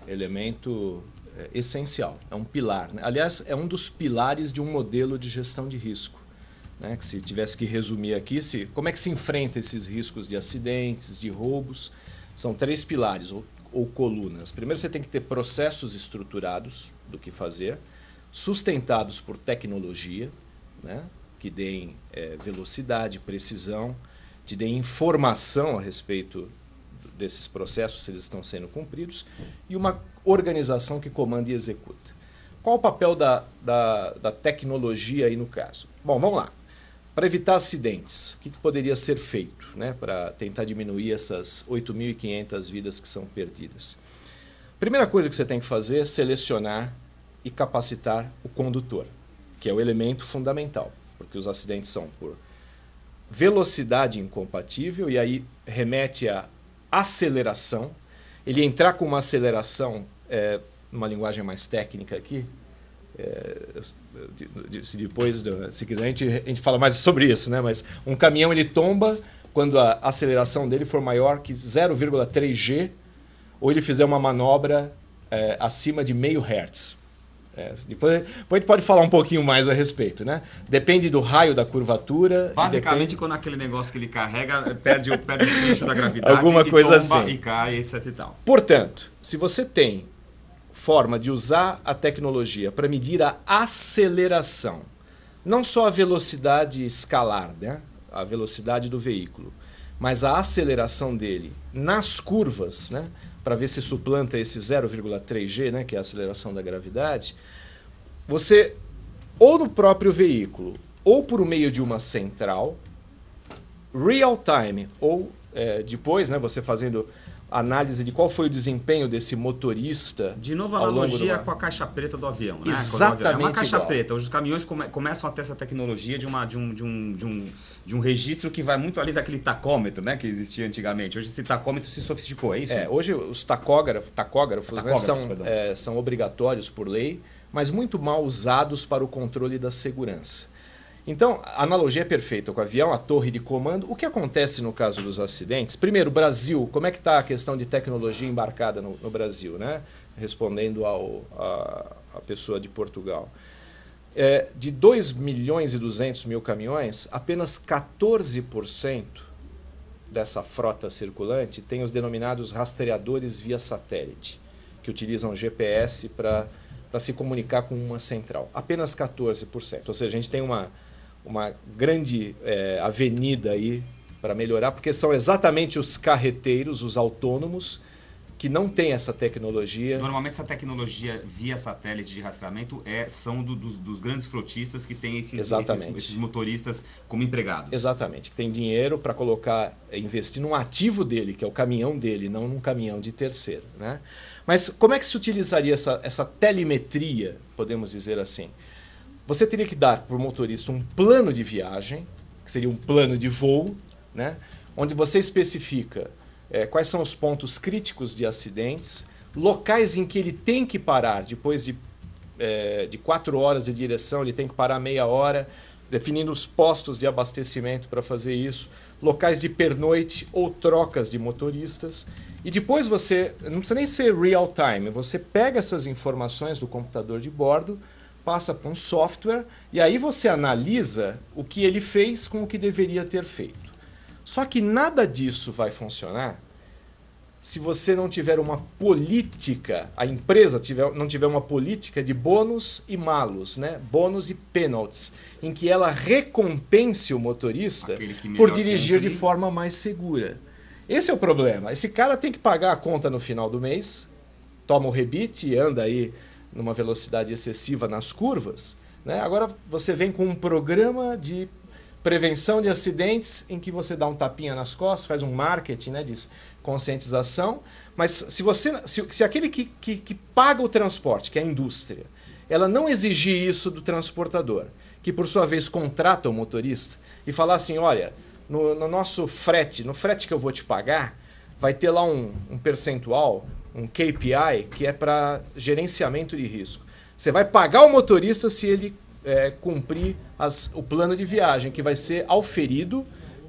elemento essencial, é um pilar, né? Aliás, é um dos pilares de um modelo de gestão de risco, né? Que se tivesse que resumir aqui, como é que se enfrenta esses riscos de acidentes, de roubos, são 3 pilares ou colunas. Primeiro, você tem que ter processos estruturados do que fazer, sustentados por tecnologia, né? Que deem velocidade, precisão, te deem informação a respeito desses processos, se eles estão sendo cumpridos, e uma organização que comanda e executa. Qual o papel da tecnologia aí no caso? Bom, vamos lá. Para evitar acidentes, o que poderia ser feito, né, para tentar diminuir essas 8.500 vidas que são perdidas? Primeira coisa que você tem que fazer é selecionar e capacitar o condutor, que é o elemento fundamental, porque os acidentes são por velocidade incompatível, e aí remete a aceleração. Ele entrar com uma aceleração, numa linguagem mais técnica aqui, se quiser a gente fala mais sobre isso, né? Mas um caminhão ele tomba quando a aceleração dele for maior que 0,3 G, ou ele fizer uma manobra acima de meio Hertz. Depois a gente pode falar um pouquinho mais a respeito, né? Depende do raio da curvatura. Basicamente, quando aquele negócio que ele carrega perde o eixo da gravidade, alguma coisa assim, e cai, etc. e tal. Portanto, se você tem forma de usar a tecnologia para medir a aceleração, não só a velocidade escalar, né? A velocidade do veículo, mas a aceleração dele nas curvas, né? Para ver se suplanta esse 0,3 G, né, que é a aceleração da gravidade, você, ou no próprio veículo, ou por meio de uma central, real time, ou depois, né, você fazendo análise de qual foi o desempenho desse motorista. De novo, a analogia com a caixa preta do avião, né? Exatamente. É uma caixa igual. preta. Hoje os caminhões começam a ter essa tecnologia de um registro que vai muito além daquele tacômetro, né, que existia antigamente. Hoje esse tacômetro se sofisticou, é isso? Hoje os tacógrafos né, são obrigatórios por lei, mas muito mal usados para o controle da segurança. Então, a analogia é perfeita com o avião, a torre de comando. O que acontece no caso dos acidentes? Primeiro, Brasil, como é que está a questão de tecnologia embarcada no Brasil, né? Respondendo a pessoa de Portugal. De 2.200.000 caminhões, apenas 14% dessa frota circulante tem os denominados rastreadores via satélite, que utilizam GPS para se comunicar com uma central. Apenas 14%. Ou seja, a gente tem uma grande avenida aí para melhorar, porque são exatamente os carreteiros, os autônomos, que não têm essa tecnologia. Normalmente essa tecnologia via satélite de rastreamento são dos grandes frotistas que têm esses motoristas como empregados. Exatamente, que tem dinheiro para investir num ativo dele, que é o caminhão dele, não num caminhão de terceiro, né? Mas como é que se utilizaria essa telemetria, podemos dizer assim? Você teria que dar para o motorista um plano de viagem, que seria um plano de voo, né? Onde você especifica quais são os pontos críticos de acidentes, locais em que ele tem que parar, depois de 4 horas de direção, ele tem que parar meia hora, definindo os postos de abastecimento para fazer isso, locais de pernoite ou trocas de motoristas. E depois você, não precisa nem ser real time, você pega essas informações do computador de bordo, passa para um software e aí você analisa o que ele fez com o que deveria ter feito. Só que nada disso vai funcionar se você não tiver uma política, a empresa não tiver uma política de bônus e malus, né? Bônus e penalties, em que ela recompense o motorista por dirigir de forma mais segura. Esse é o problema. Esse cara tem que pagar a conta no final do mês, toma o rebite e anda aí numa velocidade excessiva nas curvas, né? Agora você vem com um programa de prevenção de acidentes em que você dá um tapinha nas costas, faz um marketing, né, de conscientização, mas se aquele que paga o transporte, que é a indústria, ela não exigir isso do transportador, que por sua vez contrata o motorista e falar assim, olha, no nosso frete, no frete que eu vou te pagar, vai ter lá um percentual, um KPI, que é para gerenciamento de risco. Você vai pagar o motorista se ele cumprir o plano de viagem, que vai ser auferido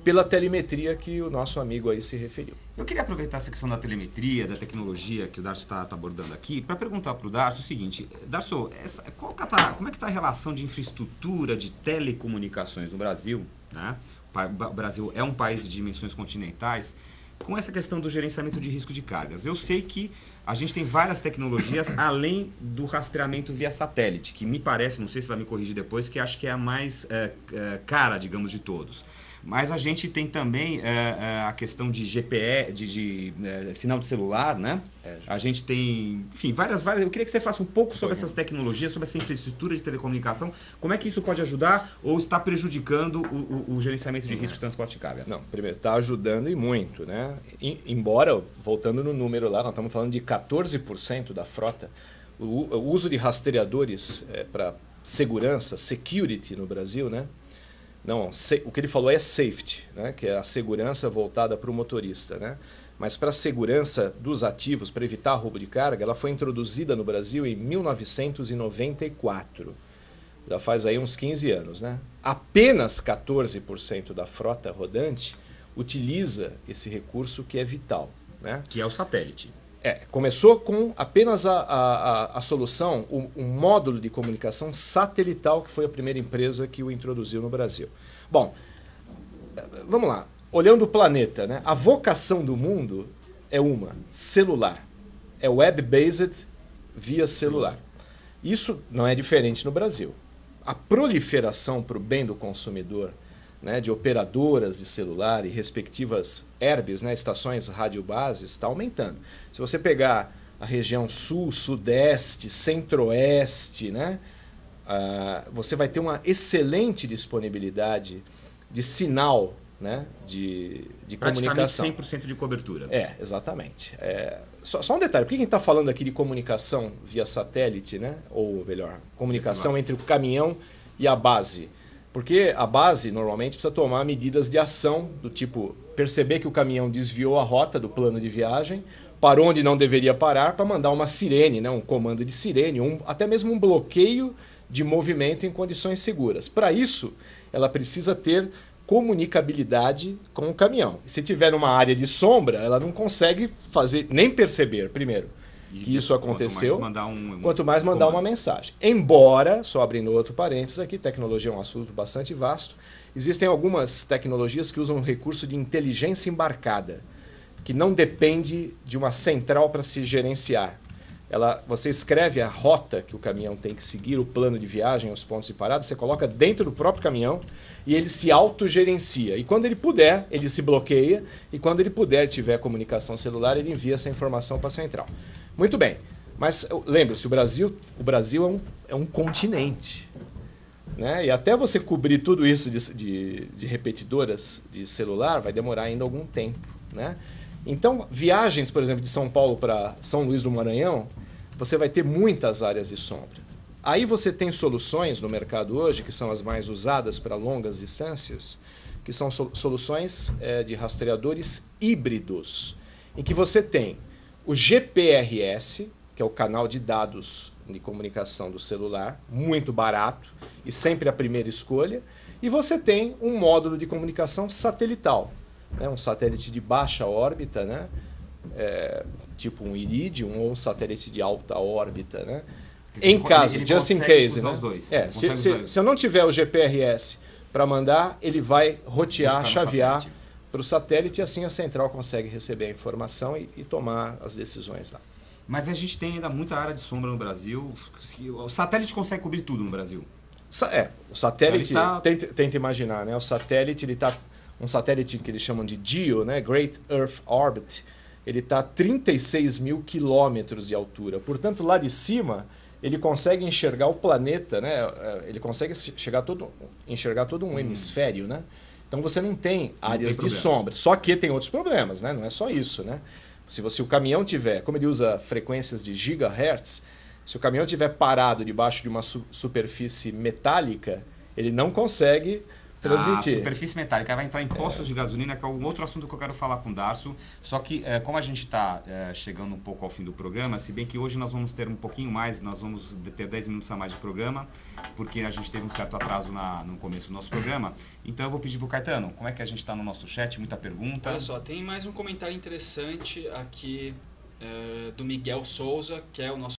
pela telemetria que o nosso amigo aí se referiu. Eu queria aproveitar essa questão da telemetria, da tecnologia que o Darcio está abordando aqui, para perguntar para o Darcio o seguinte: Darcio, como é que está a relação de infraestrutura de telecomunicações no Brasil, né? O Brasil é um país de dimensões continentais, com essa questão do gerenciamento de risco de cargas. Eu sei que a gente tem várias tecnologias além do rastreamento via satélite, que me parece, não sei se vai me corrigir depois, que acho que é a mais cara, digamos, de todos. Mas a gente tem também a questão de GPS, de sinal de celular, né? A gente tem, enfim, várias. Eu queria que você falasse um pouco sobre essas tecnologias, sobre essa infraestrutura de telecomunicação. Como é que isso pode ajudar ou está prejudicando o gerenciamento de risco de transporte de carga? Não, primeiro, está ajudando e muito, né? Embora, voltando no número lá, nós estamos falando de 14% da frota. O uso de rastreadores para segurança, security no Brasil, né? Não, o que ele falou é safety, né? Que é a segurança voltada para o motorista, né? Mas para a segurança dos ativos, para evitar roubo de carga, ela foi introduzida no Brasil em 1994. Já faz aí uns 15 anos, né? Apenas 14% da frota rodante utiliza esse recurso que é vital, né? Que é o satélite. Começou com apenas a solução, um módulo de comunicação satelital, que foi a primeira empresa que o introduziu no Brasil. Bom, vamos lá. Olhando o planeta, né? A vocação do mundo é celular. É web-based via celular. Isso não é diferente no Brasil. A proliferação para o bem do consumidor, né, de operadoras de celular e respectivas ERBs, né, estações radiobases, está aumentando. Se você pegar a região sul, sudeste, centro-oeste, né, você vai ter uma excelente disponibilidade de sinal, né, de comunicação. Praticamente 100% de cobertura. Exatamente. Só um detalhe, por que a gente está falando aqui de comunicação via satélite, né, ou melhor, comunicação entre o caminhão e a base? Porque a base, normalmente, precisa tomar medidas de ação, do tipo, perceber que o caminhão desviou a rota do plano de viagem, parou onde não deveria parar, para mandar uma sirene, né? Um comando de sirene, até mesmo um bloqueio de movimento em condições seguras. Para isso, ela precisa ter comunicabilidade com o caminhão. Se tiver numa área de sombra, ela não consegue nem perceber, primeiro, que isso aconteceu, quanto mais mandar uma mensagem. Embora, só abrindo outro parênteses aqui, tecnologia é um assunto bastante vasto, existem algumas tecnologias que usam um recurso de inteligência embarcada, que não depende de uma central para se gerenciar. Você escreve a rota que o caminhão tem que seguir, o plano de viagem, os pontos de parada, você coloca dentro do próprio caminhão e ele se autogerencia. E quando ele puder, ele se bloqueia, e quando ele puder, tiver comunicação celular, ele envia essa informação para a central. Muito bem, mas lembre-se, o Brasil é um continente, né? E até você cobrir tudo isso de repetidoras de celular vai demorar ainda algum tempo, né? Então, viagens, por exemplo, de São Paulo para São Luís do Maranhão, você vai ter muitas áreas de sombra. Aí você tem soluções no mercado hoje, que são as mais usadas para longas distâncias, que são soluções de rastreadores híbridos, em que você tem o GPRS, que é o canal de dados de comunicação do celular, muito barato e sempre a primeira escolha, e você tem um módulo de comunicação satelital, né? Um satélite de baixa órbita, né? Tipo um Iridium ou um satélite de alta órbita, né? Em caso, just in case, né? Se eu não tiver o GPRS para mandar, ele vai rotear, chavear para o satélite, e assim a central consegue receber a informação e tomar as decisões lá. Mas a gente tem ainda muita área de sombra no Brasil. O satélite consegue cobrir tudo no Brasil? O satélite, tenta imaginar, né? O satélite, um satélite que eles chamam de GEO, né? Great Earth Orbit, ele está a 36 mil quilômetros de altura. Portanto, lá de cima, ele consegue enxergar o planeta, né? Ele consegue enxergar todo um hemisfério, né? Então você não tem áreas de sombra. Só que tem outros problemas, né? Não é só isso, né? Se o caminhão tiver, como ele usa frequências de gigahertz, se o caminhão tiver parado debaixo de uma superfície metálica, ele não consegue transmitir. A superfície metálica vai entrar em postos de gasolina, que é um outro assunto que eu quero falar com o Darcio. Só que, como a gente está chegando um pouco ao fim do programa, se bem que hoje nós vamos ter um pouquinho mais, nós vamos ter 10 minutos a mais de programa, porque a gente teve um certo atraso no começo do nosso programa. Então eu vou pedir para o Caetano, como é que a gente está no nosso chat? Muita pergunta. Olha só, tem mais um comentário interessante aqui do Miguel Souza, que é o nosso